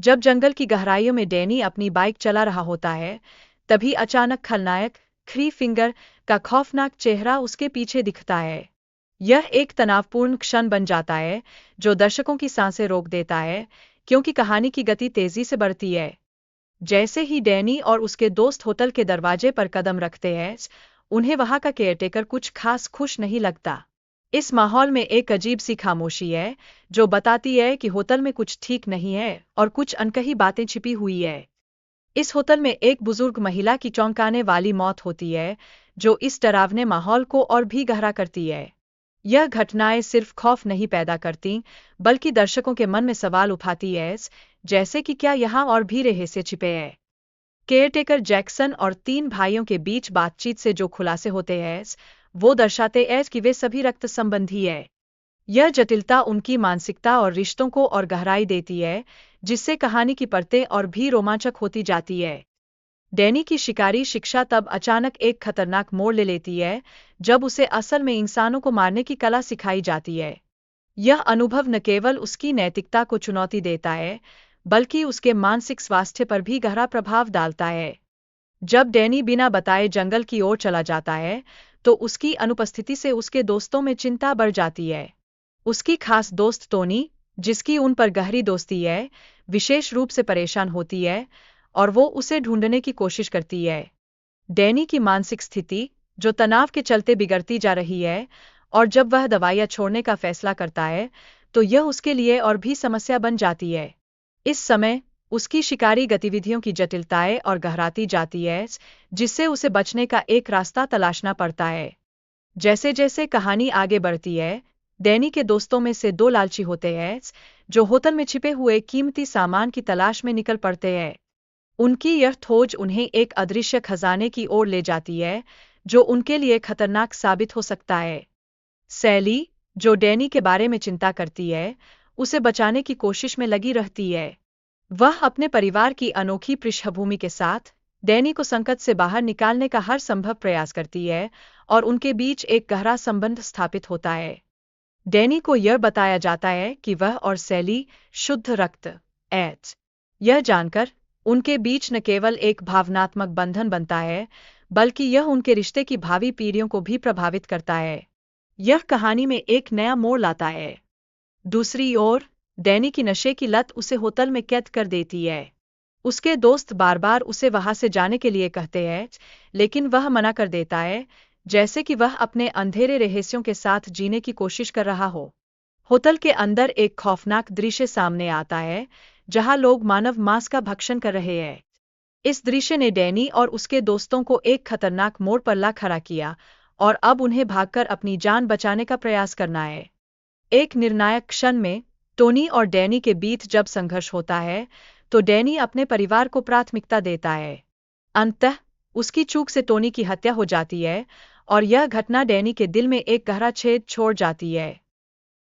जब जंगल की गहराइयों में डैनी अपनी बाइक चला रहा होता है, तभी अचानक खलनायक थ्री फिंगर का खौफनाक चेहरा उसके पीछे दिखता है। यह एक तनावपूर्ण क्षण बन जाता है जो दर्शकों की सांसें रोक देता है, क्योंकि कहानी की गति तेजी से बढ़ती है। जैसे ही डैनी और उसके दोस्त होटल के दरवाजे पर कदम रखते हैं, उन्हें वहां का केयरटेकर कुछ खास खुश नहीं लगता। इस माहौल में एक अजीब सी खामोशी है जो बताती है कि होटल में कुछ ठीक नहीं है और कुछ अनकही बातें छिपी हुई है। इस होटल में एक बुजुर्ग महिला की चौंकाने वाली मौत होती है, जो इस डरावने माहौल को और भी गहरा करती है। यह घटनाएं सिर्फ खौफ नहीं पैदा करती, बल्कि दर्शकों के मन में सवाल उठाती है, जैसे कि क्या यहाँ और भी रहस्य छिपे हैं। केयरटेकर जैक्सन और तीन भाइयों के बीच बातचीत से जो खुलासे होते हैं, वो दर्शाते हैं कि वे सभी रक्त संबंधी हैं। यह जटिलता उनकी मानसिकता और रिश्तों को और गहराई देती है, जिससे कहानी की परतें और भी रोमांचक होती जाती है। डैनी की शिकारी शिक्षा तब अचानक एक खतरनाक मोड़ ले लेती है, जब उसे असल में इंसानों को मारने की कला सिखाई जाती है। यह अनुभव न केवल उसकी नैतिकता को चुनौती देता है, बल्कि उसके मानसिक स्वास्थ्य पर भी गहरा प्रभाव डालता है। जब डैनी बिना बताए जंगल की ओर चला जाता है, तो उसकी अनुपस्थिति से उसके दोस्तों में चिंता बढ़ जाती है। उसकी खास दोस्त टोनी, जिसकी उन पर गहरी दोस्ती है, विशेष रूप से परेशान होती है और वो उसे ढूंढने की कोशिश करती है। डैनी की मानसिक स्थिति, जो तनाव के चलते बिगड़ती जा रही है, और जब वह दवाइयाँ छोड़ने का फैसला करता है, तो यह उसके लिए और भी समस्या बन जाती है। इस समय उसकी शिकारी गतिविधियों की जटिलताएं और गहराती जाती है, जिससे उसे बचने का एक रास्ता तलाशना पड़ता है। जैसे जैसे कहानी आगे बढ़ती है, डैनी के दोस्तों में से दो लालची होते हैं, जो होटल में छिपे हुए कीमती सामान की तलाश में निकल पड़ते हैं। उनकी यह खोज उन्हें एक अदृश्य खजाने की ओर ले जाती है, जो उनके लिए खतरनाक साबित हो सकता है। सैली, जो डैनी के बारे में चिंता करती है, उसे बचाने की कोशिश में लगी रहती है। वह अपने परिवार की अनोखी पृष्ठभूमि के साथ डैनी को संकट से बाहर निकालने का हर संभव प्रयास करती है, और उनके बीच एक गहरा संबंध स्थापित होता है। डैनी को यह बताया जाता है कि वह और सैली शुद्ध रक्त एच। यह जानकर उनके बीच न केवल एक भावनात्मक बंधन बनता है, बल्कि यह उनके रिश्ते की भावी पीढ़ियों को भी प्रभावित करता है। यह कहानी में एक नया मोड़ लाता है। दूसरी ओर, डैनी की नशे की लत उसे होटल में कैद कर देती है। उसके दोस्त बार बार उसे वहां से जाने के लिए कहते हैं, लेकिन वह मना कर देता है, जैसे कि वह अपने अंधेरे रहस्यों के साथ जीने की कोशिश कर रहा हो। होटल के अंदर एक खौफनाक दृश्य सामने आता है, जहां लोग मानव मांस का भक्षण कर रहे हैं। इस दृश्य ने डैनी और उसके दोस्तों को एक खतरनाक मोड़ पर ला खड़ा किया, और अब उन्हें भागकर अपनी जान बचाने का प्रयास करना है। एक निर्णायक क्षण में टोनी और डैनी के बीच जब संघर्ष होता है, तो डैनी अपने परिवार को प्राथमिकता देता है। अंततः उसकी चूक से टोनी की हत्या हो जाती है, और यह घटना डैनी के दिल में एक गहरा छेद छोड़ जाती है।